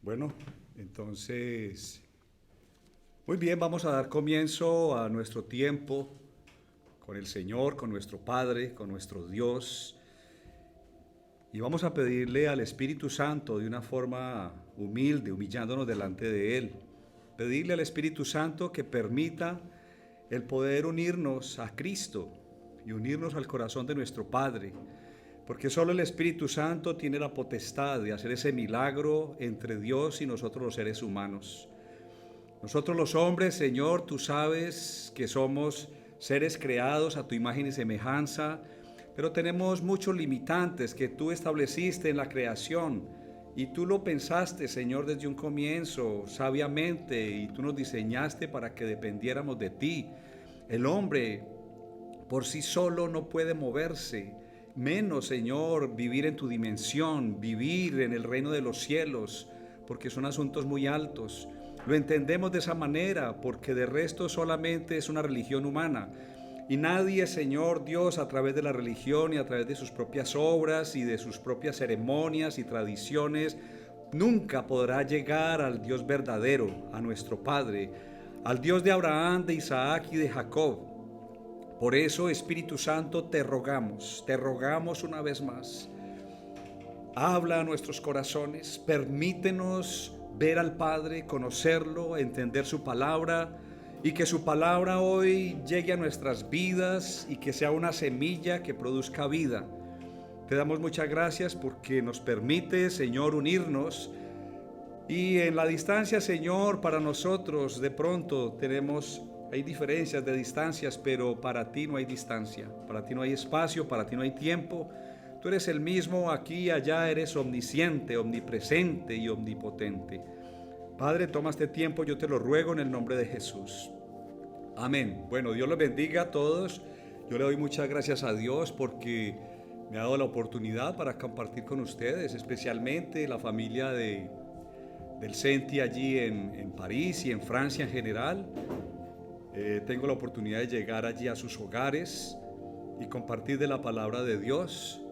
Bueno, entonces, muy bien, vamos a dar comienzo a nuestro tiempo con el Señor, con nuestro Padre, con nuestro Dios. Y vamos a pedirle al Espíritu Santo de una forma humilde, humillándonos delante de Él. Pedirle al Espíritu Santo que permita el poder unirnos a Cristo y unirnos al corazón de nuestro Padre. Porque solo el Espíritu Santo tiene la potestad de hacer ese milagro entre Dios y nosotros los seres humanos. Nosotros los hombres, Señor, tú sabes que somos seres creados a tu imagen y semejanza, pero tenemos muchos limitantes que tú estableciste en la creación y tú lo pensaste, Señor, desde un comienzo, sabiamente, y tú nos diseñaste para que dependiéramos de ti. El hombre por sí solo no puede moverse, menos, Señor, vivir en tu dimensión, vivir en el reino de los cielos, porque son asuntos muy altos. Lo entendemos de esa manera, porque de resto solamente es una religión humana. Y nadie, Señor Dios, a través de la religión y a través de sus propias obras y de sus propias ceremonias y tradiciones, nunca podrá llegar al Dios verdadero, a nuestro Padre, al Dios de Abraham, de Isaac y de Jacob. Por eso, Espíritu Santo, te rogamos una vez más. Habla a nuestros corazones, permítenos ver al Padre, conocerlo, entender su palabra, y que su palabra hoy llegue a nuestras vidas y que sea una semilla que produzca vida. Te damos muchas gracias porque nos permite, Señor, unirnos. Y en la distancia, Señor, para nosotros de pronto hay diferencias de distancias, pero para ti no hay distancia, para ti no hay espacio, para ti no hay tiempo. Tú eres el mismo aquí y allá, eres omnisciente, omnipresente y omnipotente. Padre, toma este tiempo, yo te lo ruego en el nombre de Jesús. Amén. Bueno, Dios los bendiga a todos. Yo le doy muchas gracias a Dios porque me ha dado la oportunidad para compartir con ustedes, especialmente la familia del Senti allí en París y en Francia en general. Tengo la oportunidad de llegar allí a sus hogares y compartir de la palabra de Dios.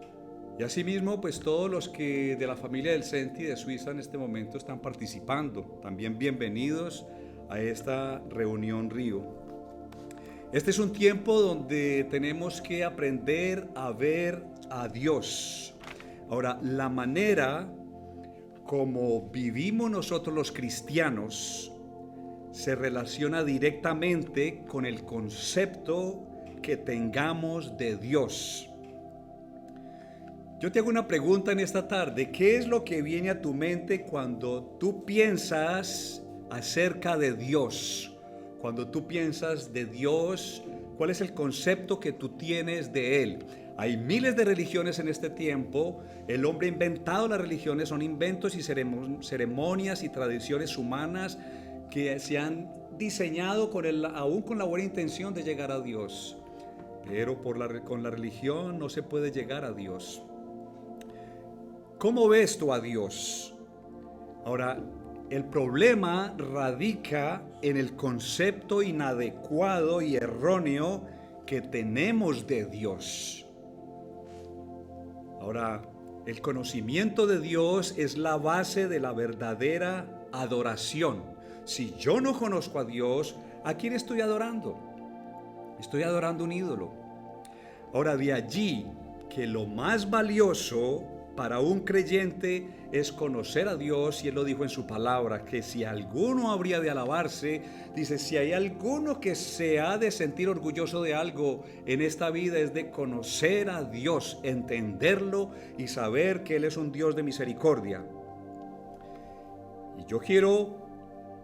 Y asimismo, pues todos los que de la familia del Senti de Suiza en este momento están participando, también bienvenidos a esta reunión Río. Este es un tiempo donde tenemos que aprender a ver a Dios. Ahora, la manera como vivimos nosotros los cristianos se relaciona directamente con el concepto que tengamos de Dios. Yo te hago una pregunta en esta tarde. ¿Qué es lo que viene a tu mente cuando tú piensas acerca de Dios? Cuando tú piensas de Dios, ¿cuál es el concepto que tú tienes de Él? Hay miles de religiones en este tiempo. El hombre ha inventado las religiones, son inventos y ceremonias y tradiciones humanas que se han diseñado aún con la buena intención de llegar a Dios. Pero con la religión no se puede llegar a Dios. ¿Cómo ves tú a Dios? Ahora, el problema radica en el concepto inadecuado y erróneo que tenemos de Dios. Ahora, el conocimiento de Dios es la base de la verdadera adoración. Si yo no conozco a Dios, ¿a quién estoy adorando? Estoy adorando un ídolo. Ahora, de allí que lo más valioso para un creyente es conocer a Dios, y Él lo dijo en su palabra, que si alguno habría de alabarse, dice, si hay alguno que se ha de sentir orgulloso de algo en esta vida, es de conocer a Dios, entenderlo y saber que Él es un Dios de misericordia. Y yo quiero,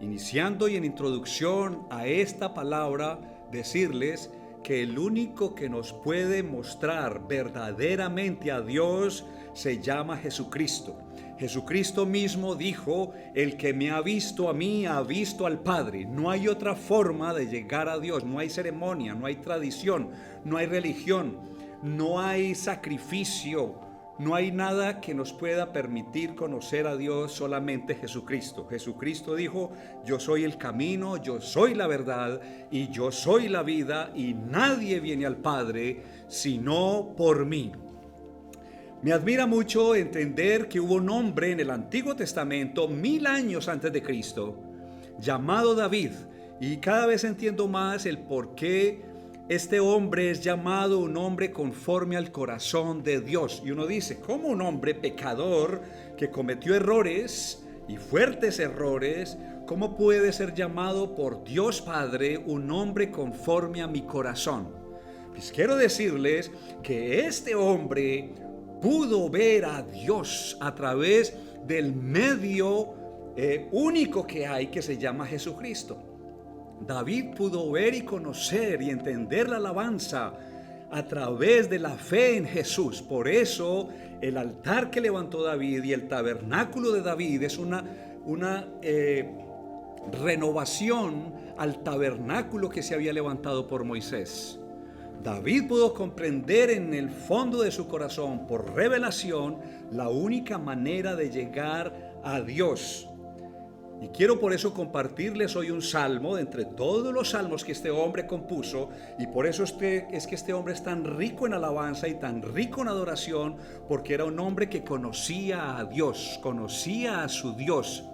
iniciando y en introducción a esta palabra, decirles que el único que nos puede mostrar verdaderamente a Dios se llama Jesucristo. Jesucristo mismo dijo, el que me ha visto a mí, ha visto al Padre. No hay otra forma de llegar a Dios, no hay ceremonia, no hay tradición, no hay religión, no hay sacrificio, no hay nada que nos pueda permitir conocer a Dios, solamente Jesucristo. Jesucristo dijo, yo soy el camino, yo soy la verdad y yo soy la vida, y nadie viene al Padre sino por mí. Me admira mucho entender que hubo un hombre en el Antiguo Testamento, 1000 años antes de Cristo, llamado David. Y cada vez entiendo más el por qué este hombre es llamado un hombre conforme al corazón de Dios. Y uno dice, ¿cómo un hombre pecador que cometió errores y fuertes errores, cómo puede ser llamado por Dios Padre un hombre conforme a mi corazón? Pues quiero decirles que este hombre pudo ver a Dios a través del medio único que hay, que se llama Jesucristo. David pudo ver y conocer y entender la alabanza a través de la fe en Jesús. Por eso el altar que levantó David y el tabernáculo de David es una renovación al tabernáculo que se había levantado por Moisés. David pudo comprender en el fondo de su corazón, por revelación, la única manera de llegar a Dios. Y quiero por eso compartirles hoy un salmo de entre todos los salmos que este hombre compuso. Y por eso es que este hombre es tan rico en alabanza y tan rico en adoración, porque era un hombre que conocía a Dios, conocía a su Dios.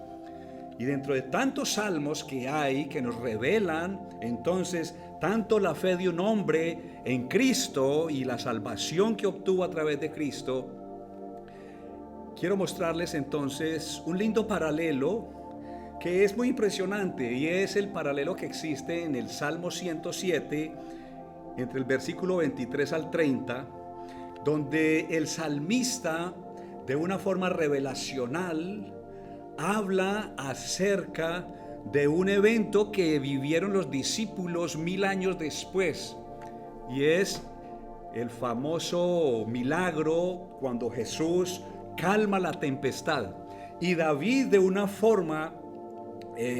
Y dentro de tantos salmos que hay que nos revelan entonces tanto la fe de un hombre en Cristo y la salvación que obtuvo a través de Cristo, quiero mostrarles entonces un lindo paralelo que es muy impresionante, y es el paralelo que existe en el Salmo 107 entre el versículo 23 al 30, donde el salmista de una forma revelacional habla acerca de un evento que vivieron los discípulos 1000 años después, y es el famoso milagro cuando Jesús calma la tempestad. Y David, de una forma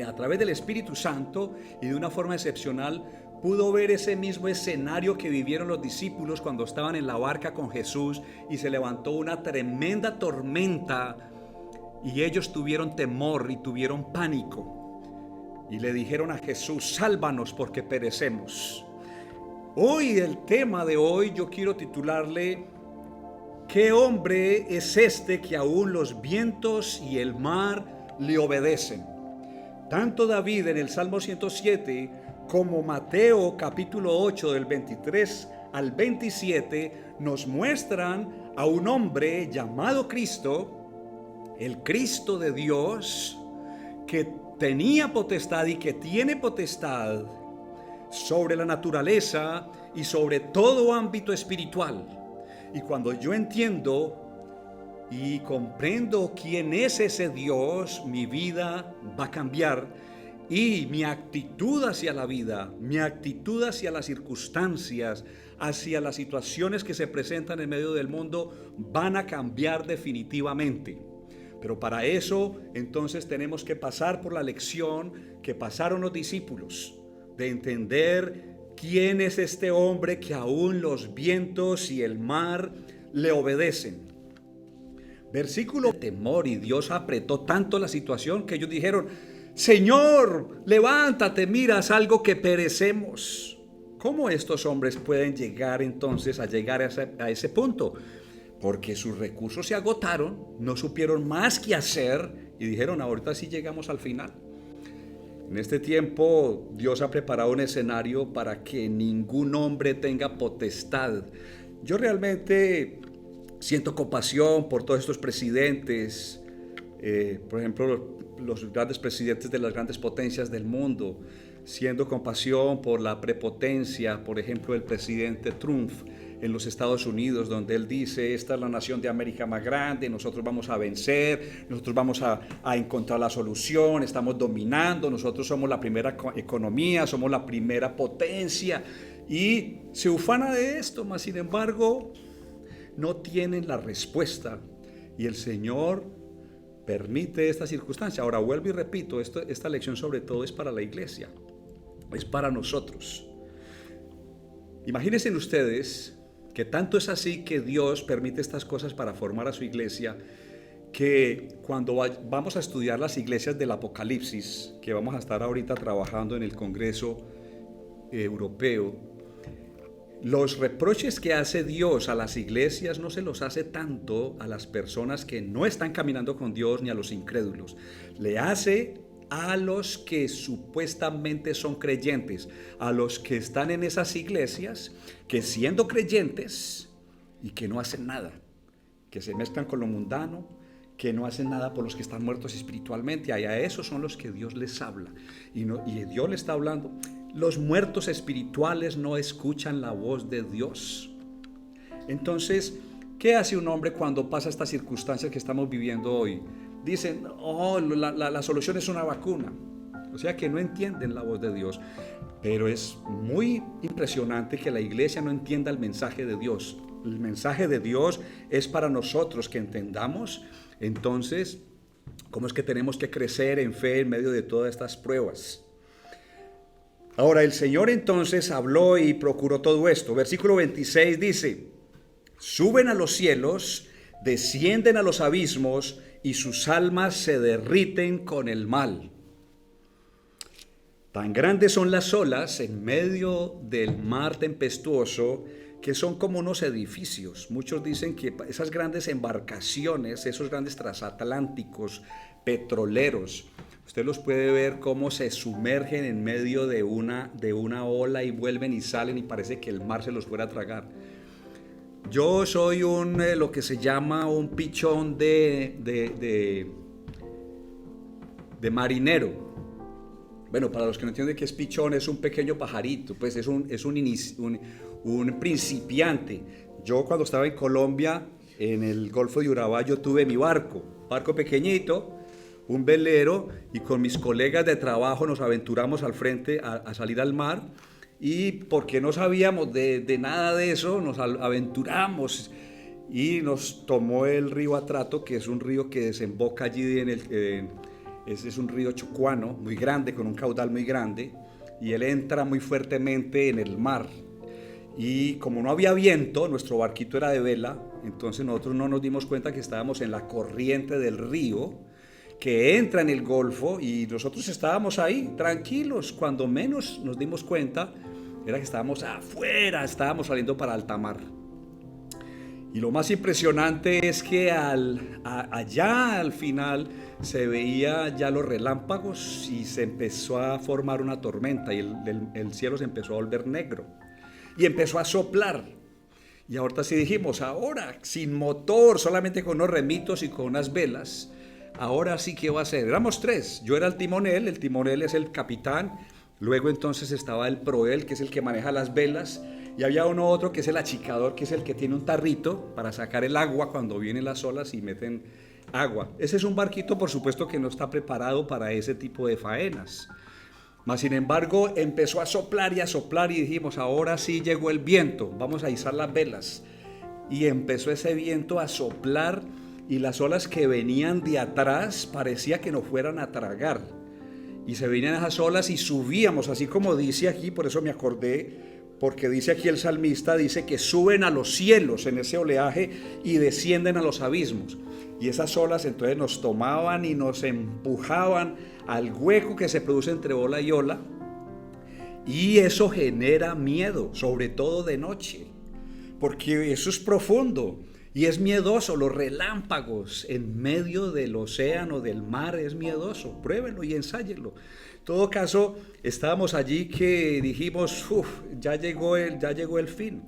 a través del Espíritu Santo y de una forma excepcional, pudo ver ese mismo escenario que vivieron los discípulos cuando estaban en la barca con Jesús y se levantó una tremenda tormenta y ellos tuvieron temor y tuvieron pánico y le dijeron a Jesús: sálvanos porque perecemos. Hoy, el tema de hoy, yo quiero titularle: ¿qué hombre es este que aún los vientos y el mar le obedecen? Tanto David en el Salmo 107 como Mateo capítulo 8 del 23 al 27 nos muestran a un hombre llamado Cristo, el Cristo de Dios, que tenía potestad y que tiene potestad sobre la naturaleza y sobre todo ámbito espiritual. Y cuando yo entiendo y comprendo quién es ese Dios, mi vida va a cambiar y mi actitud hacia la vida, mi actitud hacia las circunstancias, hacia las situaciones que se presentan en medio del mundo van a cambiar definitivamente. Pero para eso entonces tenemos que pasar por la lección que pasaron los discípulos, de entender quién es este hombre que aún los vientos y el mar le obedecen. Versículo temor, y Dios apretó tanto la situación que ellos dijeron: Señor, levántate, mira, es algo que perecemos. ¿Cómo estos hombres pueden llegar entonces a llegar a ese punto? Porque sus recursos se agotaron, no supieron más qué hacer y dijeron: ahorita sí llegamos al final. En este tiempo Dios ha preparado un escenario para que ningún hombre tenga potestad. Yo realmente siento compasión por todos estos presidentes, por ejemplo, los grandes presidentes de las grandes potencias del mundo. Siento compasión por la prepotencia, por ejemplo, el presidente Trump en los Estados Unidos, donde él dice: esta es la nación de América más grande, nosotros vamos a vencer, nosotros vamos a encontrar la solución, estamos dominando, nosotros somos la primera economía, somos la primera potencia, y se ufana de esto, mas sin embargo no tienen la respuesta, y el Señor permite esta circunstancia. Ahora vuelvo y repito, esta lección sobre todo es para la iglesia, es para nosotros. Imagínense ustedes que tanto es así que Dios permite estas cosas para formar a su iglesia, que cuando vamos a estudiar las iglesias del Apocalipsis, que vamos a estar ahorita trabajando en el Congreso Europeo, Los reproches que hace Dios a las iglesias no se los hace tanto a las personas que no están caminando con Dios ni a los incrédulos. Le hace a los que supuestamente son creyentes, a los que están en esas iglesias, que siendo creyentes y que no hacen nada, que se mezclan con lo mundano, que no hacen nada por los que están muertos espiritualmente. Y a esos son los que Dios les habla. Y Dios le está hablando. Los muertos espirituales no escuchan la voz de Dios. Entonces, ¿qué hace un hombre cuando pasa estas circunstancias que estamos viviendo hoy? Dicen, la solución es una vacuna. O sea que no entienden la voz de Dios. Pero es muy impresionante que la iglesia no entienda el mensaje de Dios. El mensaje de Dios es para nosotros que entendamos entonces cómo es que tenemos que crecer en fe en medio de todas estas pruebas. Ahora el Señor entonces habló y procuró todo esto. Versículo 26 dice: suben a los cielos, descienden a los abismos y sus almas se derriten con el mal. Tan grandes son las olas en medio del mar tempestuoso que son como unos edificios. Muchos dicen que esas grandes embarcaciones, esos grandes transatlánticos petroleros, usted los puede ver cómo se sumergen en medio de una ola y vuelven y salen y parece que el mar se los fuera a tragar. Yo soy lo que se llama un pichón de marinero. Bueno, para los que no entienden qué es pichón, es un pequeño pajarito, pues es un principiante. Yo cuando estaba en Colombia, en el Golfo de Urabá, yo tuve mi barco pequeñito, un velero, y con mis colegas de trabajo nos aventuramos al frente a salir al mar, y porque no sabíamos de nada de eso, nos aventuramos y nos tomó el río Atrato, que es un río que desemboca allí es un río chocuano muy grande, con un caudal muy grande, y él entra muy fuertemente en el mar. Y como no había viento, nuestro barquito era de vela, entonces nosotros no nos dimos cuenta que estábamos en la corriente del río que entra en el Golfo, y nosotros estábamos ahí tranquilos. Cuando menos nos dimos cuenta era que estábamos afuera, estábamos saliendo para alta mar. Y lo más impresionante es que allá al final se veía ya los relámpagos y se empezó a formar una tormenta, y el cielo se empezó a volver negro y empezó a soplar. Y ahorita sí dijimos, ahora sin motor, solamente con unos remitos y con unas velas, ahora sí que va a ser. Éramos tres, yo era el timonel es el capitán, luego entonces estaba el proel, que es el que maneja las velas, y había otro que es el achicador, que es el que tiene un tarrito para sacar el agua cuando vienen las olas y meten agua. Ese es un barquito, por supuesto, que no está preparado para ese tipo de faenas. Mas, sin embargo, empezó a soplar y dijimos, ahora sí llegó el viento, vamos a izar las velas. Y empezó ese viento a soplar, y las olas que venían de atrás parecía que nos fueran a tragar. Y se venían esas olas y subíamos, así como dice aquí, por eso me acordé, porque dice aquí el salmista, dice que suben a los cielos en ese oleaje y descienden a los abismos. Y esas olas entonces nos tomaban y nos empujaban al hueco que se produce entre ola y ola. Y eso genera miedo, sobre todo de noche, porque eso es profundo y es miedoso. Los relámpagos en medio del océano, del mar, es miedoso. Pruébenlo y ensáyenlo. En todo caso, estábamos allí que dijimos, ya llegó el fin.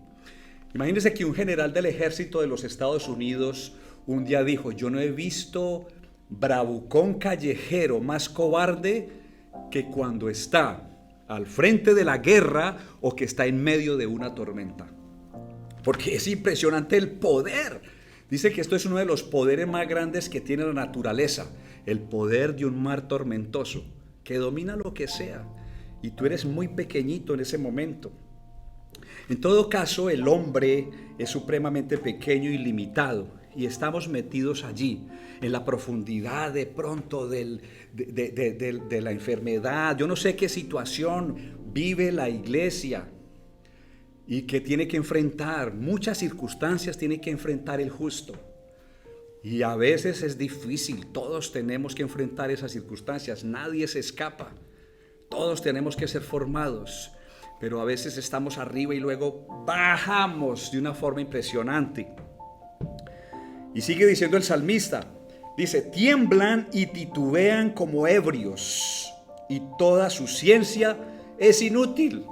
Imagínense que un general del ejército de los Estados Unidos un día dijo, yo no he visto bravucón callejero más cobarde que cuando está al frente de la guerra o que está en medio de una tormenta. Porque es impresionante el poder. Dice que esto es uno de los poderes más grandes que tiene la naturaleza, el poder de un mar tormentoso, que domina lo que sea, y tú eres muy pequeñito en ese momento. En todo caso, el hombre es supremamente pequeño y limitado, y estamos metidos allí, en la profundidad de pronto de la enfermedad. Yo no sé qué situación vive la iglesia y que tiene que enfrentar, muchas circunstancias tiene que enfrentar el justo. Y a veces es difícil, todos tenemos que enfrentar esas circunstancias, nadie se escapa, todos tenemos que ser formados. pero a veces estamos arriba y luego bajamos de una forma impresionante. Y sigue diciendo el salmista, dice, tiemblan y titubean como ebrios, y toda su ciencia es inútil.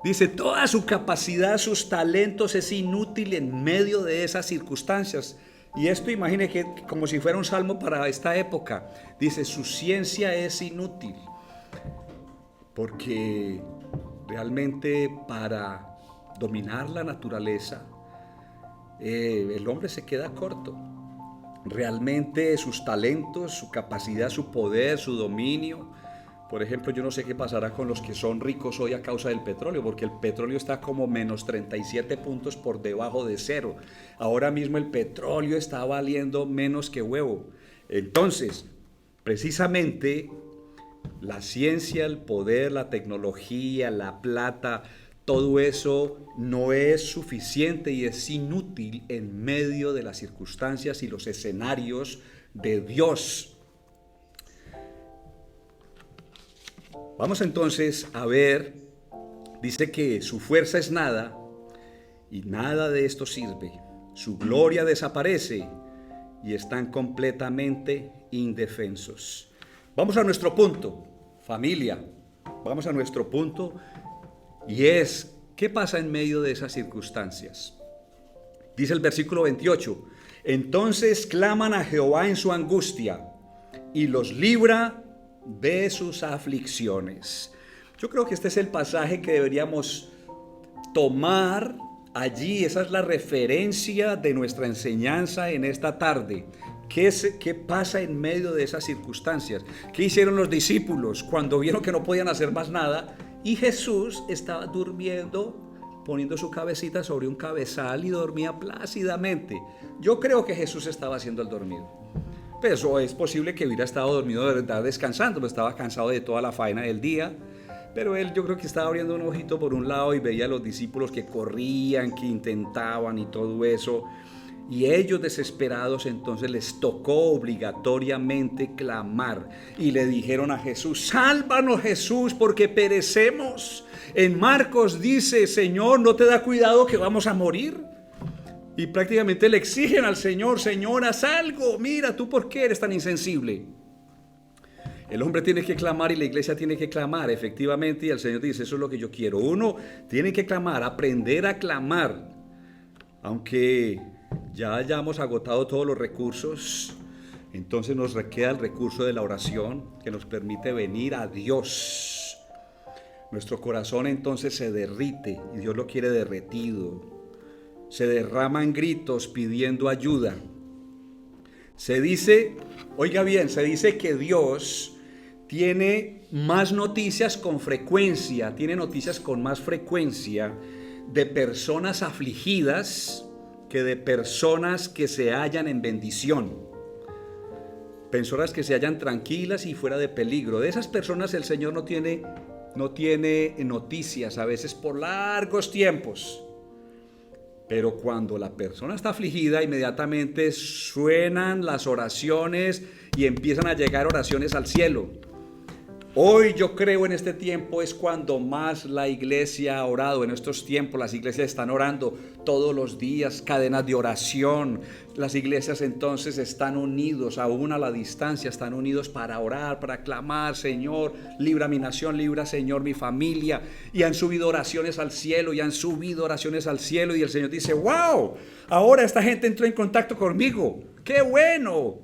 Dice, toda su capacidad, sus talentos es inútil en medio de esas circunstancias. Y esto imagine que como si fuera un salmo para esta época. Dice, su ciencia es inútil. Porque realmente para dominar la naturaleza, el hombre se queda corto. Realmente sus talentos, su capacidad, su poder, su dominio. Por ejemplo, yo no sé qué pasará con los que son ricos hoy a causa del petróleo, porque el petróleo está como menos 37 puntos por debajo de cero. Ahora mismo el petróleo está valiendo menos que huevo. Entonces, precisamente, la ciencia, el poder, la tecnología, la plata, todo eso no es suficiente y es inútil en medio de las circunstancias y los escenarios de Dios. Vamos entonces a ver, dice que su fuerza es nada y nada de esto sirve. Su gloria desaparece y están completamente indefensos. Vamos a nuestro punto, familia, vamos a nuestro punto y es, ¿qué pasa en medio de esas circunstancias? Dice el versículo 28, entonces claman a Jehová en su angustia y los libra de sus aflicciones. Yo creo que este es el pasaje que deberíamos tomar allí. Esa es la referencia de nuestra enseñanza en esta tarde. ¿Qué pasa en medio de esas circunstancias? ¿Qué hicieron los discípulos cuando vieron que no podían hacer más nada? Y Jesús estaba durmiendo, poniendo su cabecita sobre un cabezal y dormía plácidamente. Yo creo que Jesús estaba haciendo el dormido. Pero es posible que hubiera estado dormido de verdad descansando, pero estaba cansado de toda la faena del día. Pero él yo creo que estaba abriendo un ojito por un lado y veía a los discípulos que corrían, que intentaban y todo eso. Y ellos desesperados entonces les tocó obligatoriamente clamar y le dijeron a Jesús, sálvanos Jesús porque perecemos. En Marcos dice, Señor, ¿no te da cuidado que vamos a morir? Y prácticamente le exigen al Señor, Señor, haz algo, mira, ¿tú por qué eres tan insensible? El hombre tiene que clamar y la iglesia tiene que clamar, efectivamente, y el Señor dice, eso es lo que yo quiero. Uno tiene que clamar, aprender a clamar, aunque ya hayamos agotado todos los recursos, entonces nos queda el recurso de la oración que nos permite venir a Dios. Nuestro corazón entonces se derrite y Dios lo quiere derretido. Se derraman gritos pidiendo ayuda. Se dice, oiga bien, se dice que Dios tiene más noticias con frecuencia, tiene noticias con más frecuencia de personas afligidas que de personas que se hallan en bendición. Personas que se hallan tranquilas y fuera de peligro. De esas personas el Señor no tiene noticias, a veces por largos tiempos. Pero cuando la persona está afligida, inmediatamente suenan las oraciones y empiezan a llegar oraciones al cielo. Hoy yo creo en este tiempo es cuando más la iglesia ha orado. En estos tiempos las iglesias están orando todos los días, cadenas de oración. Las iglesias entonces están unidos, aún a la distancia, están unidos para orar, para clamar, Señor, libra mi nación, libra, Señor, mi familia. Y han subido oraciones al cielo, y el Señor dice, wow, ahora esta gente entró en contacto conmigo. ¡Qué bueno!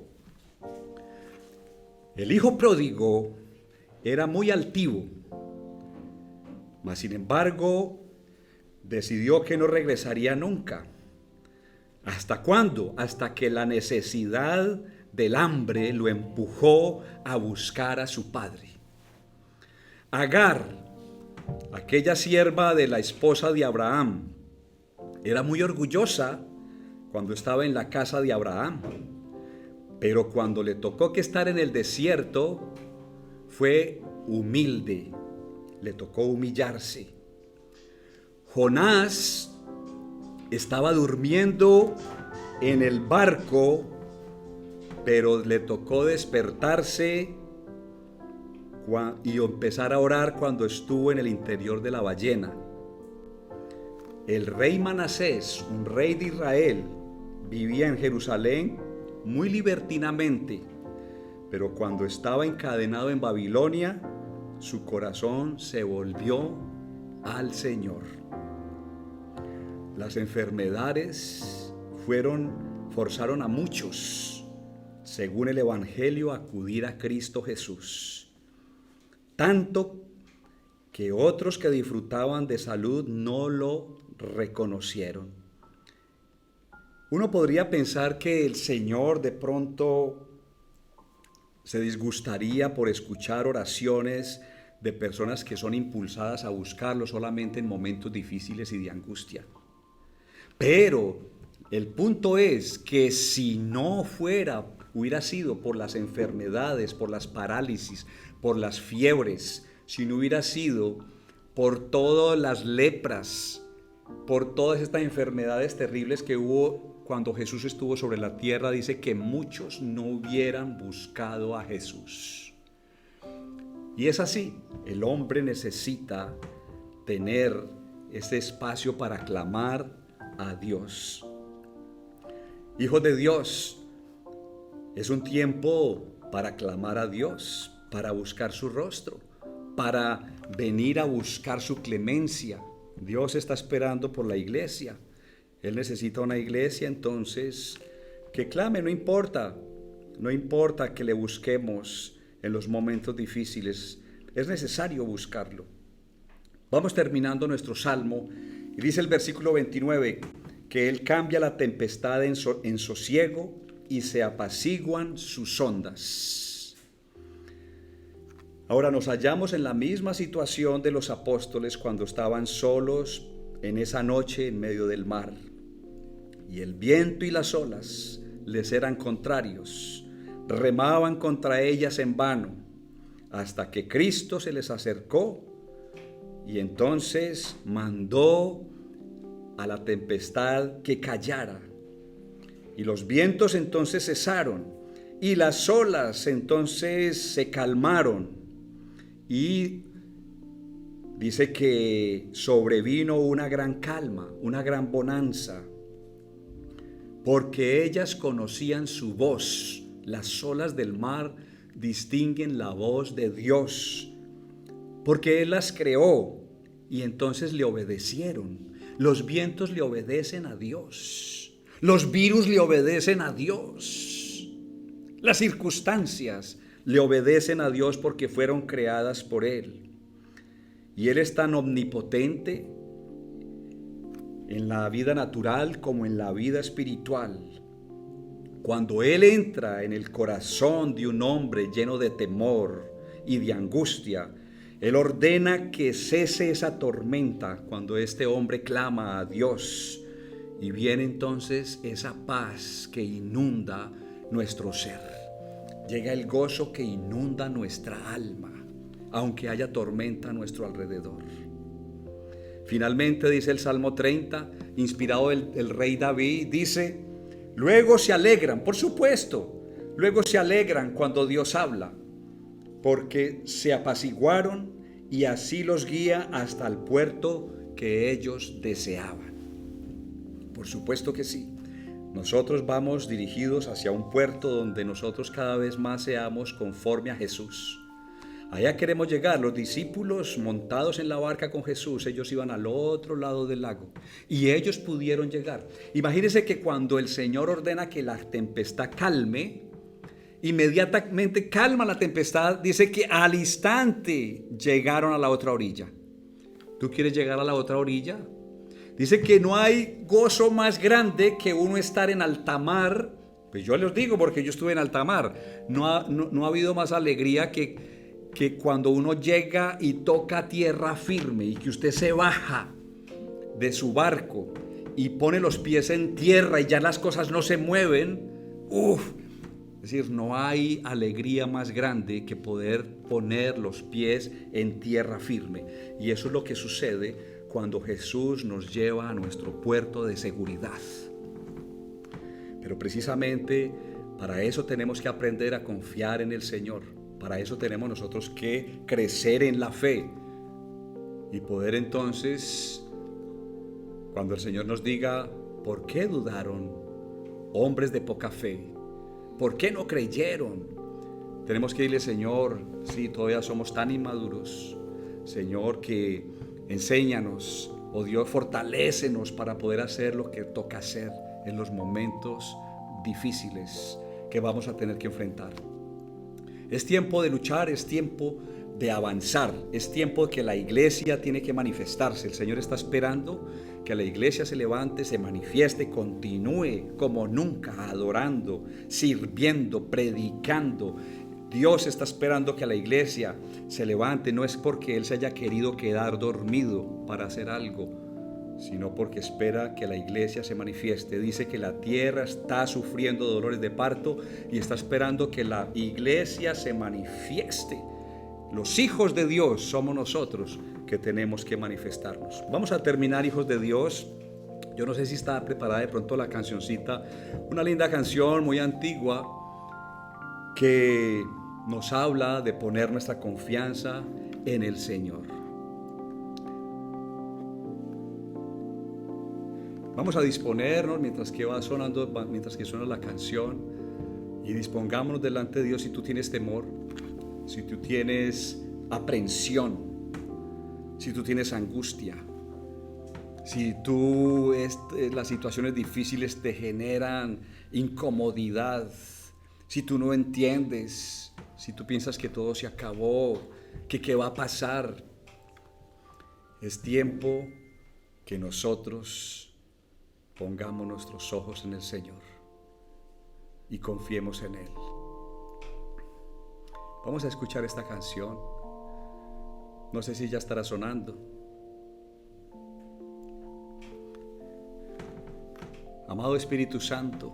El hijo pródigo era muy altivo, mas sin embargo decidió que no regresaría nunca. ¿Hasta cuándo? Hasta que la necesidad del hambre lo empujó a buscar a su padre. Agar, aquella sierva de la esposa de Abraham, era muy orgullosa cuando estaba en la casa de Abraham, pero cuando le tocó que estar en el desierto, fue humilde, le tocó humillarse. Jonás estaba durmiendo en el barco, pero le tocó despertarse y empezar a orar cuando estuvo en el interior de la ballena. El rey Manasés, un rey de Israel, vivía en Jerusalén muy libertinamente, pero cuando estaba encadenado en Babilonia, su corazón se volvió al Señor. Las enfermedades forzaron a muchos, según el Evangelio, a acudir a Cristo Jesús. Tanto que otros que disfrutaban de salud no lo reconocieron. Uno podría pensar que el Señor de pronto se disgustaría por escuchar oraciones de personas que son impulsadas a buscarlo solamente en momentos difíciles y de angustia. Pero el punto es que si no hubiera sido por las enfermedades, por las parálisis, por las fiebres, si no hubiera sido por todas las lepras, por todas estas enfermedades terribles que hubo cuando Jesús estuvo sobre la tierra, dice que muchos no hubieran buscado a Jesús. Y es así, el hombre necesita tener ese espacio para clamar a Dios. Hijos de Dios, es un tiempo para clamar a Dios, para buscar su rostro, para venir a buscar su clemencia. Dios está esperando por la iglesia. Él necesita una iglesia, entonces, que clame, no importa que le busquemos en los momentos difíciles, es necesario buscarlo. Vamos terminando nuestro salmo, y dice el versículo 29, que Él cambia la tempestad en sosiego y se apaciguan sus ondas. Ahora nos hallamos en la misma situación de los apóstoles cuando estaban solos en esa noche en medio del mar. Y el viento y las olas les eran contrarios, remaban contra ellas en vano, hasta que Cristo se les acercó y entonces mandó a la tempestad que callara. Y los vientos entonces cesaron y las olas entonces se calmaron. Y dice que sobrevino una gran calma, una gran bonanza, porque ellas conocían su voz. Las olas del mar distinguen la voz de Dios, porque Él las creó y entonces le obedecieron. Los vientos le obedecen a Dios, los virus le obedecen a Dios, las circunstancias le obedecen a Dios porque fueron creadas por Él. Y Él es tan omnipotente en la vida natural como en la vida espiritual. Cuando Él entra en el corazón de un hombre lleno de temor y de angustia, Él ordena que cese esa tormenta cuando este hombre clama a Dios, y viene entonces esa paz que inunda nuestro ser. Llega el gozo que inunda nuestra alma, aunque haya tormenta a nuestro alrededor. Finalmente dice el Salmo 30, inspirado el rey David, dice: luego se alegran, por supuesto, luego se alegran cuando Dios habla, porque se apaciguaron y así los guía hasta el puerto que ellos deseaban. Por supuesto que sí. Nosotros vamos dirigidos hacia un puerto donde nosotros cada vez más seamos conforme a Jesús. Allá queremos llegar. Los discípulos montados en la barca con Jesús, ellos iban al otro lado del lago y ellos pudieron llegar. Imagínense que cuando el Señor ordena que la tempestad calme, inmediatamente calma la tempestad. Dice que al instante llegaron a la otra orilla. ¿Tú quieres llegar a la otra orilla? Dice que no hay gozo más grande que uno estar en alta mar. Pues yo les digo porque yo estuve en alta mar. No ha habido más alegría que cuando uno llega y toca tierra firme y que usted se baja de su barco y pone los pies en tierra y ya las cosas no se mueven. Es decir, no hay alegría más grande que poder poner los pies en tierra firme. Y eso es lo que sucede cuando Jesús nos lleva a nuestro puerto de seguridad. Pero precisamente para eso tenemos que aprender a confiar en el Señor. Para eso tenemos nosotros que crecer en la fe y poder entonces, cuando el Señor nos diga, ¿por qué dudaron hombres de poca fe? ¿Por qué no creyeron? Tenemos que irle, Señor, sí, todavía somos tan inmaduros. Señor, que enséñanos, oh Dios, fortalécenos para poder hacer lo que toca hacer en los momentos difíciles que vamos a tener que enfrentar. Es tiempo de luchar, es tiempo de avanzar, es tiempo que la iglesia tiene que manifestarse. El Señor está esperando que la iglesia se levante, se manifieste, continúe como nunca, adorando, sirviendo, predicando. Dios está esperando que la iglesia se levante, no es porque Él se haya querido quedar dormido para hacer algo, sino porque espera que la iglesia se manifieste. Dice que la tierra está sufriendo dolores de parto y está esperando que la iglesia se manifieste. Los hijos de Dios somos nosotros que tenemos que manifestarnos. Vamos a terminar, hijos de Dios. Yo no sé si está preparada de pronto la cancioncita, una linda canción muy antigua que nos habla de poner nuestra confianza en el Señor. Vamos a disponernos mientras que va sonando, mientras que suena la canción, y dispongámonos delante de Dios. Si tú tienes temor, si tú tienes aprensión, si tú tienes angustia, si las situaciones difíciles te generan incomodidad, si tú no entiendes, si tú piensas que todo se acabó, que qué va a pasar, es tiempo que nosotros pongamos nuestros ojos en el Señor y confiemos en Él. Vamos a escuchar esta canción. No sé si ya estará sonando. Amado Espíritu Santo,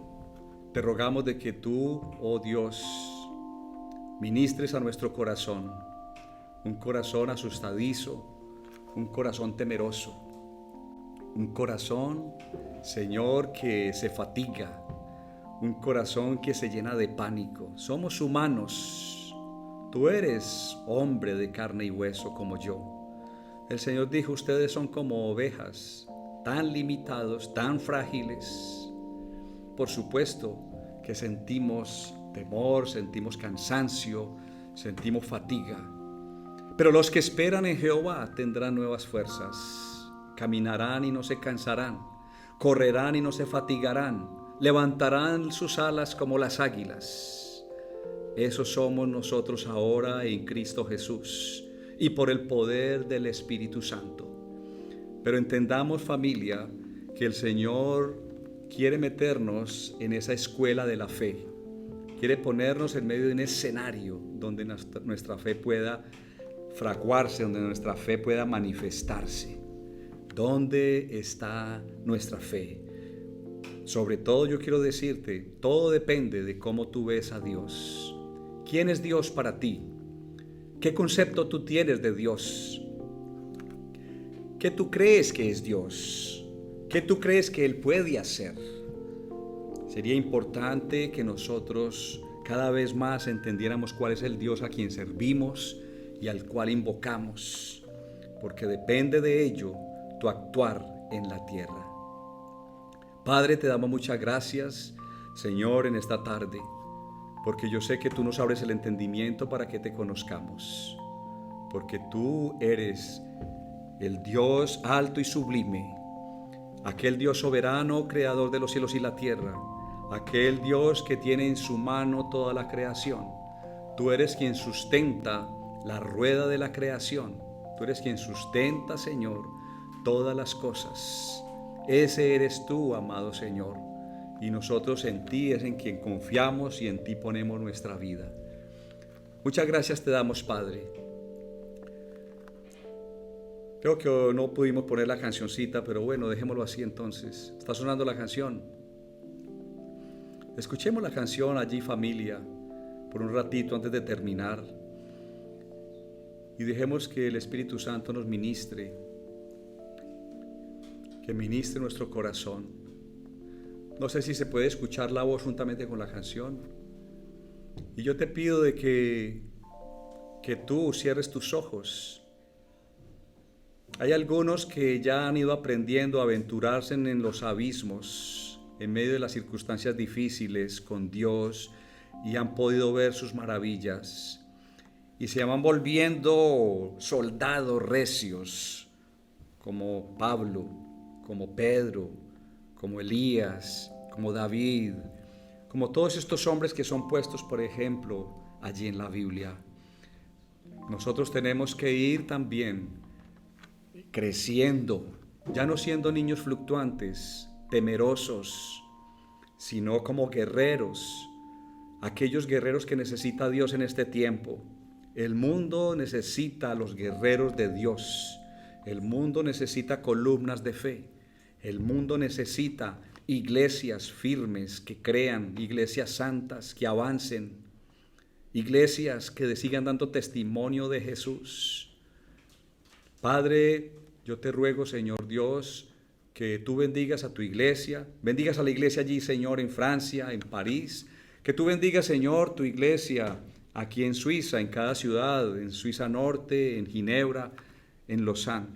te rogamos de que tú, oh Dios, ministres a nuestro corazón, un corazón asustadizo, un corazón temeroso, un corazón, Señor, que se fatiga, un corazón que se llena de pánico. Somos humanos, tú eres hombre de carne y hueso como yo. El Señor dijo, ustedes son como ovejas, tan limitados, tan frágiles. Por supuesto que sentimos temor, sentimos cansancio, sentimos fatiga. Pero los que esperan en Jehová tendrán nuevas fuerzas. Caminarán y no se cansarán, correrán y no se fatigarán, levantarán sus alas como las águilas. Esos somos nosotros ahora en Cristo Jesús y por el poder del Espíritu Santo. Pero entendamos, familia, que el Señor quiere meternos en esa escuela de la fe. Quiere ponernos en medio de un escenario donde nuestra fe pueda fraguarse, donde nuestra fe pueda manifestarse. ¿Dónde está nuestra fe? Sobre todo yo quiero decirte, todo depende de cómo tú ves a Dios. ¿Quién es Dios para ti? ¿Qué concepto tú tienes de Dios? ¿Qué tú crees que es Dios? ¿Qué tú crees que Él puede hacer? Sería importante que nosotros cada vez más entendiéramos cuál es el Dios a quien servimos y al cual invocamos, porque depende de ello tu actuar en la tierra. Padre, te damos muchas gracias, Señor, en esta tarde, porque yo sé que tú nos abres el entendimiento para que te conozcamos, porque tú eres el Dios alto y sublime, aquel Dios soberano, creador de los cielos y la tierra, aquel Dios que tiene en su mano toda la creación. Tú eres quien sustenta la rueda de la creación, tú eres quien sustenta, Señor, todas las cosas. Ese eres tú, amado Señor, y nosotros en ti es en quien confiamos y en ti ponemos nuestra vida. Muchas gracias te damos, Padre. Creo que no pudimos poner la cancioncita, pero bueno, dejémoslo así entonces. Está sonando la canción. Escuchemos la canción allí, familia, por un ratito antes de terminar, y dejemos que el Espíritu Santo nos ministre, que ministre nuestro corazón. No sé si se puede escuchar la voz juntamente con la canción, y yo te pido de que que tú cierres tus ojos. Hay algunos que ya han ido aprendiendo a aventurarse en los abismos, en medio de las circunstancias difíciles con Dios, y han podido ver sus maravillas. Y se van volviendo soldados recios, como Pablo, como Pedro, como Elías, como David, como todos estos hombres que son puestos, por ejemplo, allí en la Biblia. Nosotros tenemos que ir también creciendo, ya no siendo niños fluctuantes, temerosos, sino como guerreros, aquellos guerreros que necesita Dios en este tiempo. El mundo necesita a los guerreros de Dios. El mundo necesita columnas de fe. El mundo necesita iglesias firmes que crean, iglesias santas que avancen, iglesias que sigan dando testimonio de Jesús. Padre, yo te ruego, Señor Dios, que tú bendigas a tu iglesia, bendigas a la iglesia allí, Señor, en Francia, en París, que tú bendigas, Señor, tu iglesia aquí en Suiza, en cada ciudad, en Suiza Norte, en Ginebra, en Lausanne.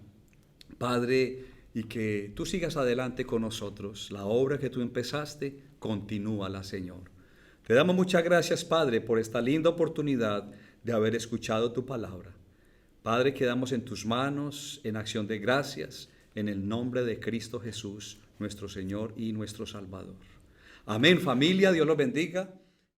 Padre, y que tú sigas adelante con nosotros. La obra que tú empezaste, continúala, Señor. Te damos muchas gracias, Padre, por esta linda oportunidad de haber escuchado tu palabra. Padre, quedamos en tus manos, en acción de gracias, en el nombre de Cristo Jesús, nuestro Señor y nuestro Salvador. Amén, familia, Dios los bendiga.